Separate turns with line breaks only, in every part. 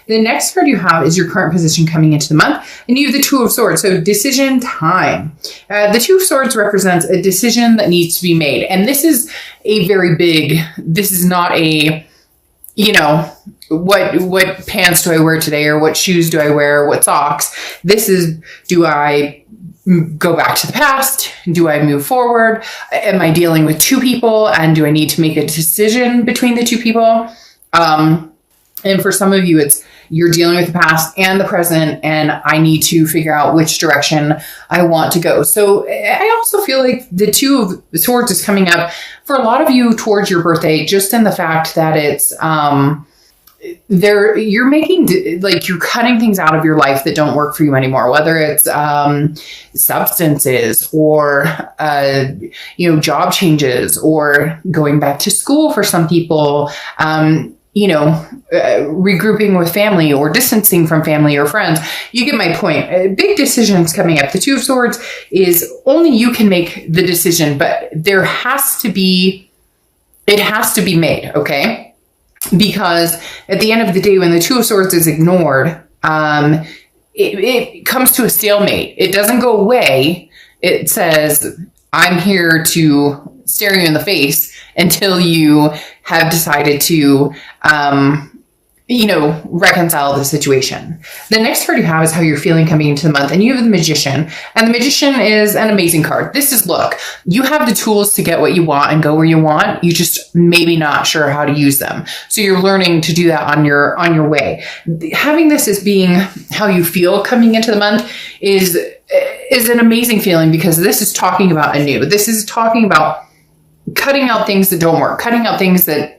The next card you have is your current position coming into the month, and you have the Two of Swords. So decision time. The Two of Swords represents a decision that needs to be made. And this is a very big, this is not a, what pants do I wear today, or what shoes do I wear, what socks. This is, do I go back to the past? Do I move forward? Am I dealing with two people? And do I need to make a decision between the two people? And for some of you, it's you're dealing with the past and the present, and I need to figure out which direction I want to go. So I also feel like the Two of Swords is coming up for a lot of you towards your birthday, just in the fact that it's, you're making, like, you're cutting things out of your life that don't work for you anymore, whether it's substances or job changes, or going back to school for some people, regrouping with family, or distancing from family or friends. You get my point. Big decisions coming up. The Two of Swords is only you can make the decision, but it has to be made, okay? Because at the end of the day, when the Two of Swords is ignored, it comes to a stalemate. It doesn't go away. It says, I'm here to stare you in the face until you have decided to, reconcile the situation. The next card you have is how you're feeling coming into the month, and you have the Magician, and the Magician is an amazing card. This is, look, you have the tools to get what you want and go where you want. You just maybe not sure how to use them. So you're learning to do that on your way. Having this as being how you feel coming into the month is an amazing feeling, because this is talking about anew. This is talking about cutting out things that don't work, cutting out things that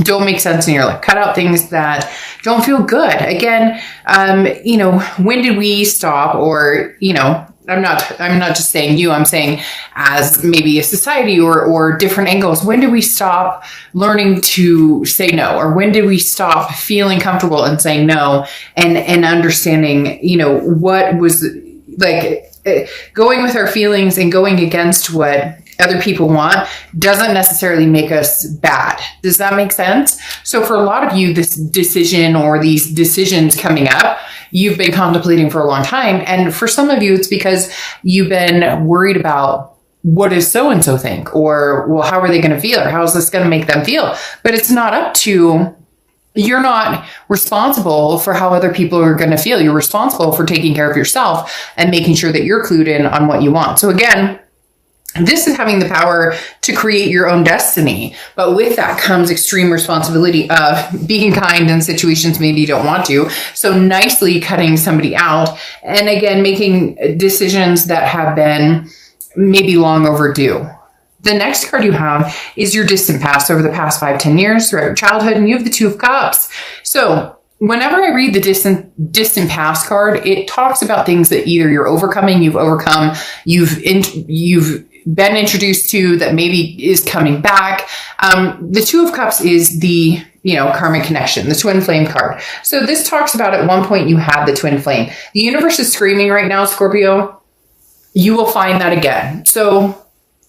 don't make sense in your life, cut out things that don't feel good. Again, when did we stop? Or, I'm not just saying you, I'm saying as maybe a society or different angles. When did we stop learning to say no? Or when did we stop feeling comfortable in saying no, and understanding, what was like going with our feelings and going against what other people want doesn't necessarily make us bad. Does that make sense? So for a lot of you, this decision or these decisions coming up, you've been contemplating for a long time. And for some of you, it's because you've been worried about, what does so-and-so think? Or, well, how are they going to feel? Or how is this going to make them feel? But it's not up to, you're not responsible for how other people are going to feel. You're responsible for taking care of yourself and making sure that you're clued in on what you want. So again, this is having the power to create your own destiny. But with that comes extreme responsibility of being kind in situations maybe you don't want to. So nicely cutting somebody out. And again, making decisions that have been maybe long overdue. The next card you have is your distant past, over the past 5-10 years throughout your childhood. And you have the Two of Cups. So whenever I read the distant past card, it talks about things that either you're overcoming, you've overcome, you've been introduced to, that maybe is coming back. The Two of Cups is the, karmic connection, the twin flame card. So this talks about at one point you had the twin flame. The universe is screaming right now, Scorpio, you will find that again. So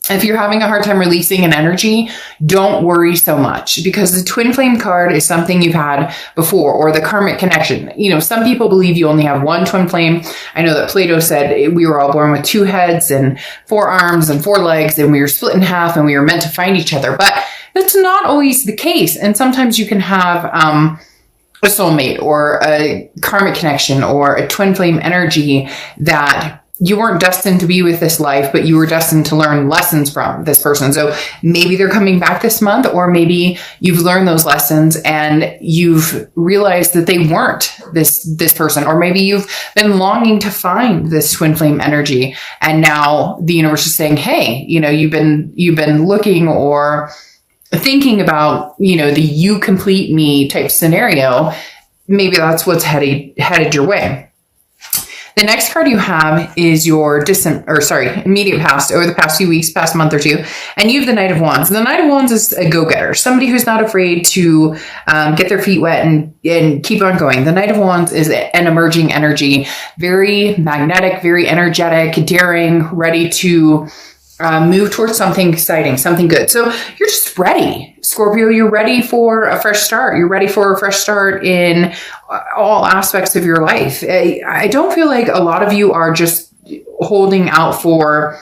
if you're having a hard time releasing an energy, don't worry so much, because the twin flame card is something you've had before, or the karmic connection. Some people believe you only have one twin flame. I know that Plato said we were all born with 2 heads and 4 arms and 4 legs, and we were split in half and we were meant to find each other. But that's not always the case. And sometimes you can have a soulmate or a karmic connection or a twin flame energy that you weren't destined to be with this life, but you were destined to learn lessons from this person. So maybe they're coming back this month, or maybe you've learned those lessons and you've realized that they weren't this person, or maybe you've been longing to find this twin flame energy. And now the universe is saying, hey, you've been looking or thinking about, the you complete me type scenario. Maybe that's what's headed your way. The next card you have is your immediate past, over the past few weeks, past month or two. And you have the Knight of Wands. And the Knight of Wands is a go-getter, somebody who's not afraid to get their feet wet and keep on going. The Knight of Wands is an emerging energy, very magnetic, very energetic, daring, ready to move towards something exciting, something good. So you're just ready, Scorpio. You're ready for a fresh start. You're ready for a fresh start in all aspects of your life. I don't feel like a lot of you are just holding out for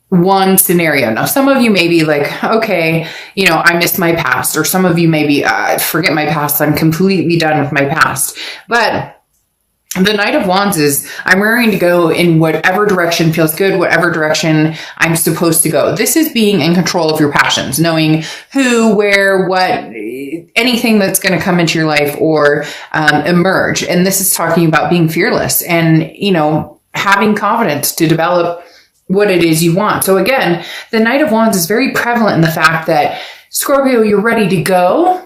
one scenario. Now, some of you may be like, okay, I miss my past, or some of you may be, forget my past. I'm completely done with my past. But the Knight of Wands is, I'm raring to go in whatever direction feels good, whatever direction I'm supposed to go. This is being in control of your passions, knowing who, where, what, anything that's going to come into your life or emerge. And this is talking about being fearless and, having confidence to develop what it is you want. So again, the Knight of Wands is very prevalent in the fact that, Scorpio, you're ready to go.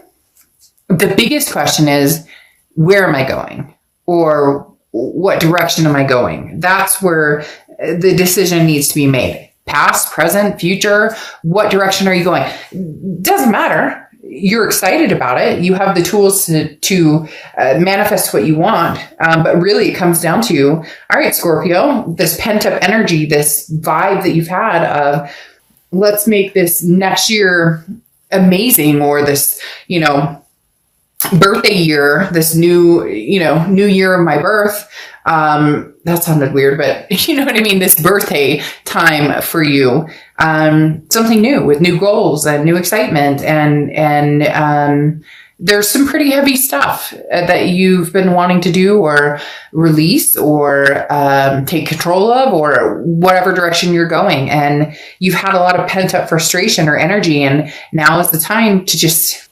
The biggest question is, where am I going? Or what direction am I going? That's where the decision needs to be made. Past, present, future, what direction are you going? Doesn't matter. You're excited about it. You have the tools to manifest what you want. But really it comes down to, all right, Scorpio, this pent up energy, this vibe that you've had of, let's make this next year amazing, or this, birthday year, this new year of my birth. That sounded weird, but you know what I mean? This birthday time for you, something new with new goals and new excitement. And there's some pretty heavy stuff that you've been wanting to do or release or take control of, or whatever direction you're going. And you've had a lot of pent up frustration or energy. And now is the time to just,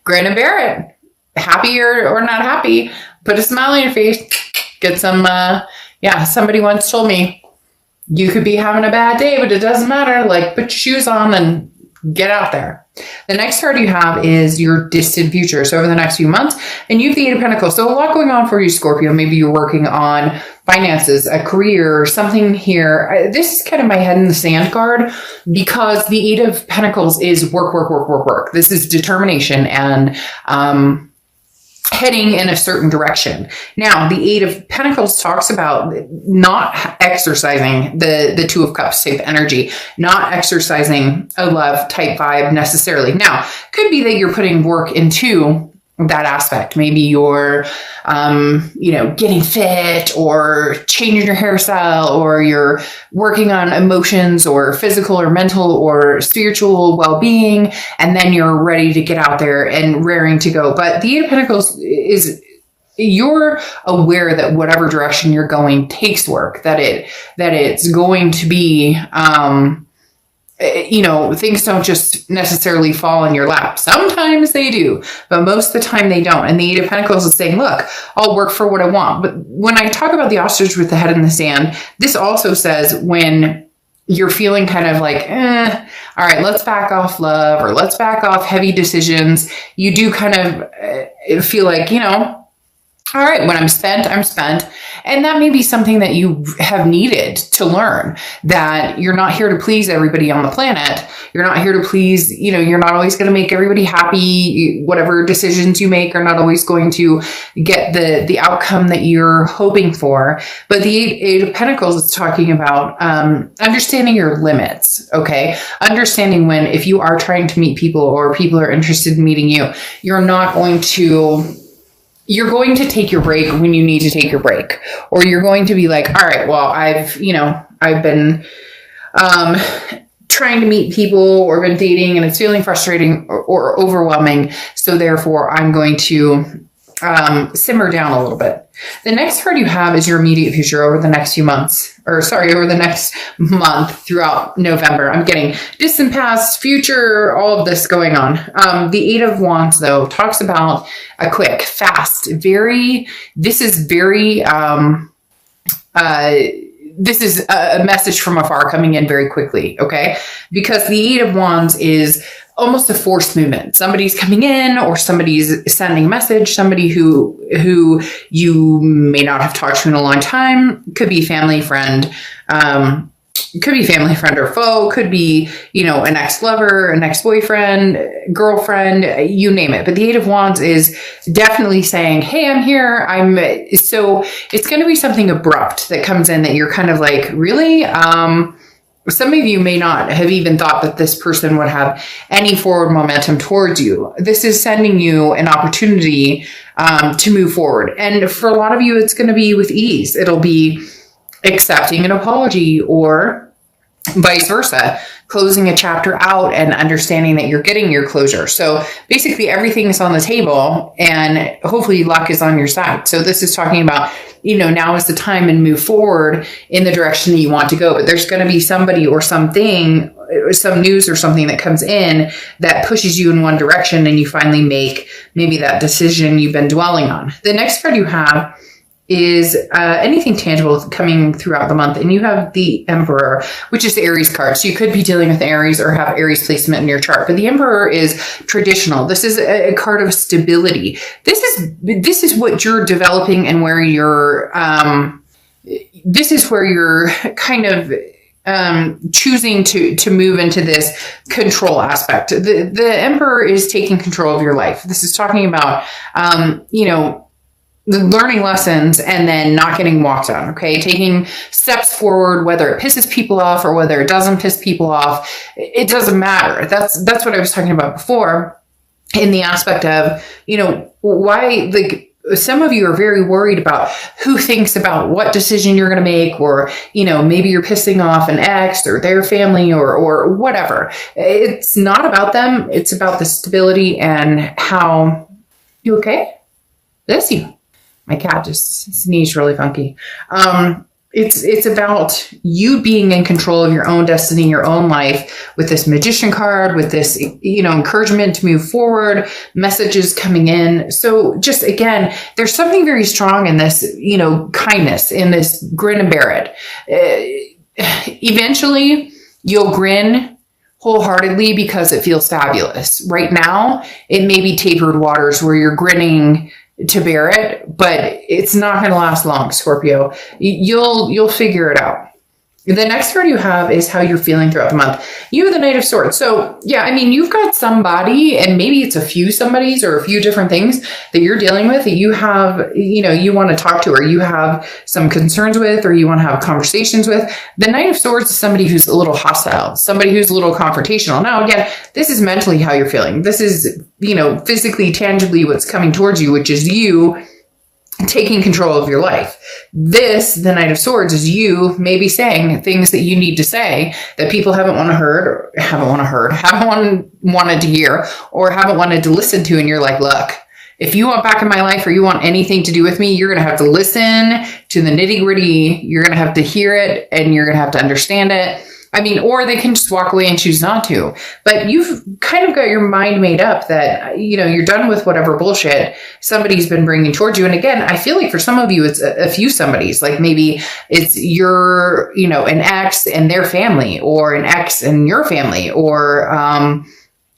grin and bear it. Happy or not happy, put a smile on your face, get some, somebody once told me, you could be having a bad day, but it doesn't matter. Like, put your shoes on and get out there. The next card you have is your distant future. So over the next few months, and you have the Eight of Pentacles. So a lot going on for you, Scorpio. Maybe you're working on finances, a career, something here. This is kind of my head in the sand card, because the Eight of Pentacles is work, work, work, work, work. This is determination and heading in a certain direction. Now, the Eight of Pentacles talks about not exercising the Two of Cups type energy, not exercising a love type vibe necessarily. Now, could be that you're putting work into that aspect. Maybe you're, getting fit or changing your hairstyle, or you're working on emotions or physical or mental or spiritual well-being. And then you're ready to get out there and raring to go. But the Eight of Pentacles is, you're aware that whatever direction you're going takes work, that it's going to be, things don't just necessarily fall in your lap. Sometimes they do, but most of the time they don't. And the Eight of Pentacles is saying, look, I'll work for what I want. But when I talk about the ostrich with the head in the sand, this also says when you're feeling kind of like, all right, let's back off love, or let's back off heavy decisions. You do kind of feel like, all right, when I'm spent, I'm spent. And that may be something that you have needed to learn, that you're not here to please everybody on the planet. You're not here to please, you're not always going to make everybody happy. Whatever decisions you make are not always going to get the outcome that you're hoping for. But the Eight of Pentacles is talking about understanding your limits, okay? Understanding when, if you are trying to meet people or people are interested in meeting you, you're going to take your break when you need to take your break, or you're going to be like, all right, well, I've been, trying to meet people or been dating and it's feeling frustrating or overwhelming. So therefore I'm going to, simmer down a little bit. The next card you have is your immediate future over the next few months, over the next month throughout November. I'm getting distant past, future, all of this going on. The Eight of Wands, though, talks about a quick, fast, this is a message from afar coming in very quickly, okay? Because the Eight of Wands is almost a forced movement. Somebody's coming in, or somebody's sending a message, somebody who you may not have talked to in a long time. Could be family, friend, or foe, could be, an ex-lover, an ex-boyfriend, girlfriend, you name it. But the Eight of Wands is definitely saying, hey, I'm here. So it's going to be something abrupt that comes in that you're kind of like, really? some of you may not have even thought that this person would have any forward momentum towards you. This is sending you an opportunity to move forward. And for a lot of you, it's going to be with ease. It'll be accepting an apology or vice versa, closing a chapter out and understanding that you're getting your closure. So basically everything is on the table and hopefully luck is on your side. So this is talking about, now is the time and move forward in the direction that you want to go. But there's going to be somebody or something, some news or something that comes in that pushes you in one direction and you finally make maybe that decision you've been dwelling on. The next card you have is anything tangible coming throughout the month. And you have the Emperor, which is the Aries card. So you could be dealing with Aries or have Aries placement in your chart. But the Emperor is traditional. This is a card of stability. This is what you're developing and where you're, this is where you're kind of choosing to move into this control aspect. The Emperor is taking control of your life. This is talking about, the learning lessons and then not getting walked on, okay? Taking steps forward, whether it pisses people off or whether it doesn't piss people off, it doesn't matter. That's what I was talking about before in the aspect of, why, like, some of you are very worried about who thinks about what decision you're going to make, or, maybe you're pissing off an ex or their family or whatever. It's not about them. It's about the stability and how you okay? Bless you. My cat just sneezed really funky. It's about you being in control of your own destiny, your own life, with this Magician card, with this, encouragement to move forward, messages coming in. So just, again, there's something very strong in this, kindness, in this grin and bear it. Eventually, you'll grin wholeheartedly because it feels fabulous. Right now, it may be tapered waters where you're grinning to bear it, but it's not going to last long, Scorpio. You'll figure it out. The next card you have is how you're feeling throughout the month. You have the Knight of Swords. So yeah, you've got somebody, and maybe it's a few somebodies or a few different things that you're dealing with that you have, you want to talk to, or you have some concerns with, or you want to have conversations with. The Knight of Swords is somebody who's a little hostile, somebody who's a little confrontational. Now, again, this is mentally how you're feeling. This is, physically, tangibly what's coming towards you, which is you taking control of your life. This, the Knight of Swords, is you maybe saying things that you need to say that people haven't wanted to hear, or haven't wanted to listen to. And you're like, look, if you want back in my life, or you want anything to do with me, you're going to have to listen to the nitty gritty. You're going to have to hear it, and you're going to have to understand it. Or they can just walk away and choose not to. But you've kind of got your mind made up that, you're done with whatever bullshit somebody's been bringing towards you. And again, I feel like for some of you, it's a few somebodies. Like maybe it's your, an ex and their family, or an ex and your family, or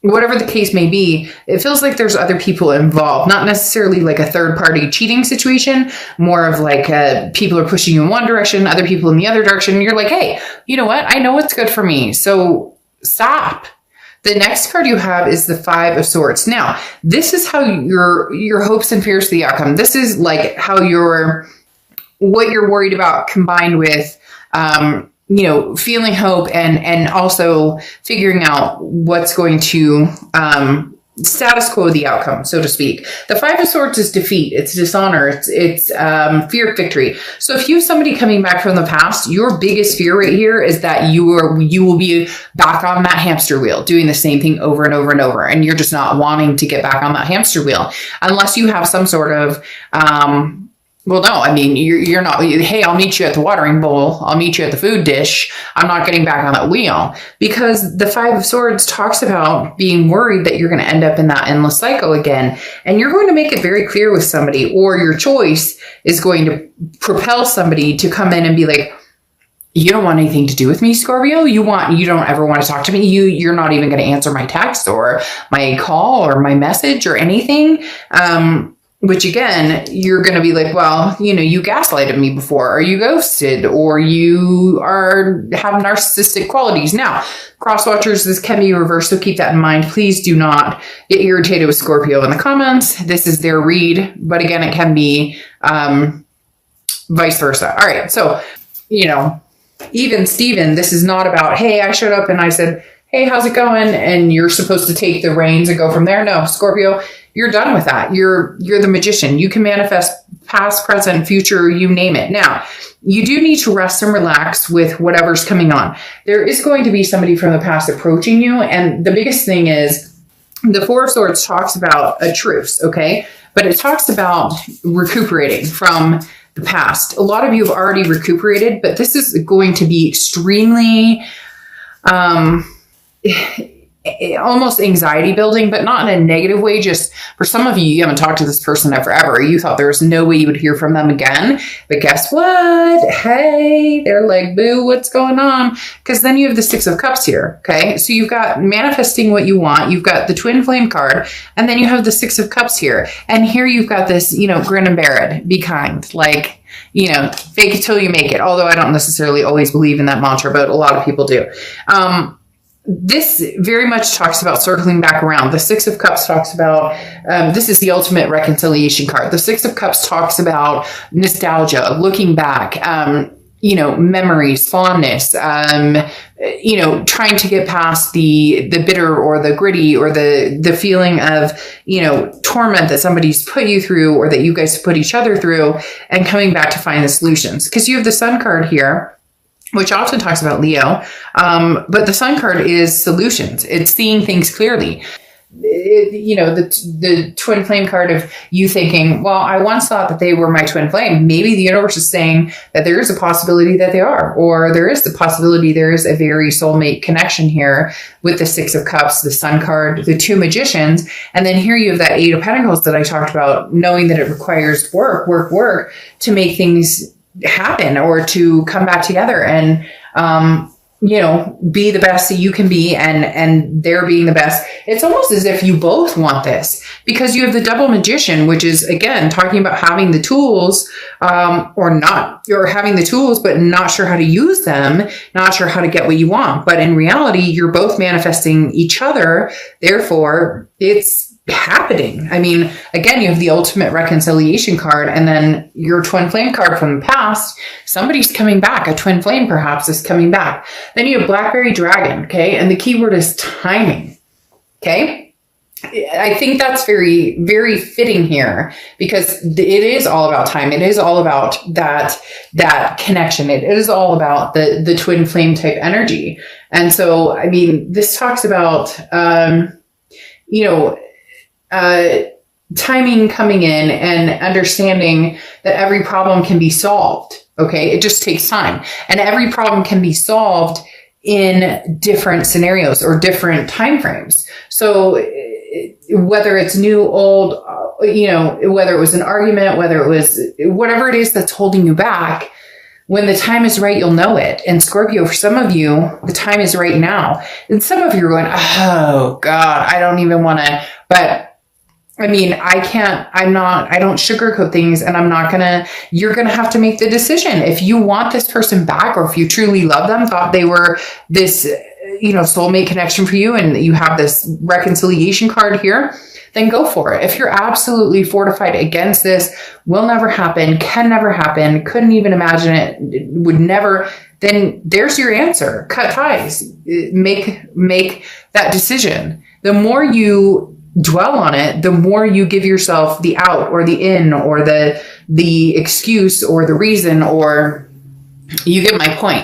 whatever the case may be. It feels like there's other people involved, not necessarily like a third party cheating situation, more of like people are pushing you in one direction, other people in the other direction. And you're like, hey, you know what? I know what's good for me. So stop. The next card you have is the Five of Swords. Now, this is how your hopes and fears for the outcome. This is like how what you're worried about combined with, feeling hope and also figuring out what's going to status quo the outcome, so to speak. The Five of Swords is defeat. It's dishonor. It's fear of victory. So if you have somebody coming back from the past, your biggest fear right here is that you will be back on that hamster wheel, doing the same thing over and over and over. And you're just not wanting to get back on that hamster wheel unless you have some sort of, well, no, you're not, hey, I'll meet you at the watering bowl. I'll meet you at the food dish. I'm not getting back on that wheel, because the Five of Swords talks about being worried that you're going to end up in that endless cycle again. And you're going to make it very clear with somebody, or your choice is going to propel somebody to come in and be like, you don't want anything to do with me, Scorpio. You don't ever want to talk to me. You're not even going to answer my text or my call or my message or anything. Which again, you're going to be like, well, you gaslighted me before, or you ghosted, or you have narcissistic qualities. Now, cross watchers, this can be reversed, so keep that in mind. Please do not get irritated with Scorpio in the comments. This is their read, but again, it can be vice versa. All right, so, even Steven, this is not about, hey, I showed up and I said, hey, how's it going? And you're supposed to take the reins and go from there. No, Scorpio, you're done with that. You're the magician. You can manifest past, present, future, you name it. Now, you do need to rest and relax with whatever's coming on. There is going to be somebody from the past approaching you. And the biggest thing is the Four of Swords talks about a truce, okay? But it talks about recuperating from the past. A lot of you have already recuperated, but this is going to be extremely almost anxiety building, but not in a negative way. Just for some of you, you haven't talked to this person in forever. You thought there was no way you would hear from them again. But guess what? Hey, they're like, boo, what's going on? Because then you have the Six of Cups here. Okay. So you've got manifesting what you want. You've got the Twin Flame card, and then you have the Six of Cups here. And here you've got this, grin and bear it, be kind. Like, fake it till you make it. Although I don't necessarily always believe in that mantra, but a lot of people do. This very much talks about circling back around. The Six of Cups talks about, this is the ultimate reconciliation card. The Six of Cups talks about nostalgia, looking back, memories, fondness, trying to get past the bitter or the gritty or the feeling of, torment that somebody's put you through or that you guys put each other through, and coming back to find the solutions. Because you have the Sun card here, which often talks about Leo. But the Sun card is solutions. It's seeing things clearly. The Twin Flame card of you thinking, well, I once thought that they were my twin flame. Maybe the universe is saying that there is a possibility that they are, or there is the possibility there is a very soulmate connection here with the Six of Cups, the Sun card, the two magicians. And then here you have that Eight of Pentacles that I talked about, knowing that it requires work to make things happen or to come back together and, be the best that you can be, and they're being the best. It's almost as if you both want this, because you have the Double Magician, which is again talking about having the tools, or having the tools, but not sure how to use them, not sure how to get what you want. But in reality, you're both manifesting each other. Therefore, it's happening. I mean, again, you have the ultimate reconciliation card, and then your Twin Flame card from the past. Somebody's coming back. A twin flame perhaps is coming back. Then you have Blackberry Dragon. Okay. And the key word is timing. Okay. I think that's very, very fitting here, because it is all about time. It is all about that connection. It is all about the twin flame type energy. And so, I mean, this talks about, timing coming in and understanding that every problem can be solved. Okay. It just takes time, and every problem can be solved in different scenarios or different time frames. So whether it's new, old, whether it was an argument, whether it was whatever it is that's holding you back, when the time is right, you'll know it. And Scorpio, for some of you, the time is right now. And some of you are going, oh God, I don't even want to, but I mean, I don't sugarcoat things, and you're going to have to make the decision. If you want this person back, or if you truly love them, thought they were this, soulmate connection for you, and you have this reconciliation card here, then go for it. If you're absolutely fortified against this, will never happen, can never happen, couldn't even imagine it, would never, then there's your answer. Cut ties. Make that decision. The more you dwell on it, the more you give yourself the out or the in or the excuse or the reason, or you get my point.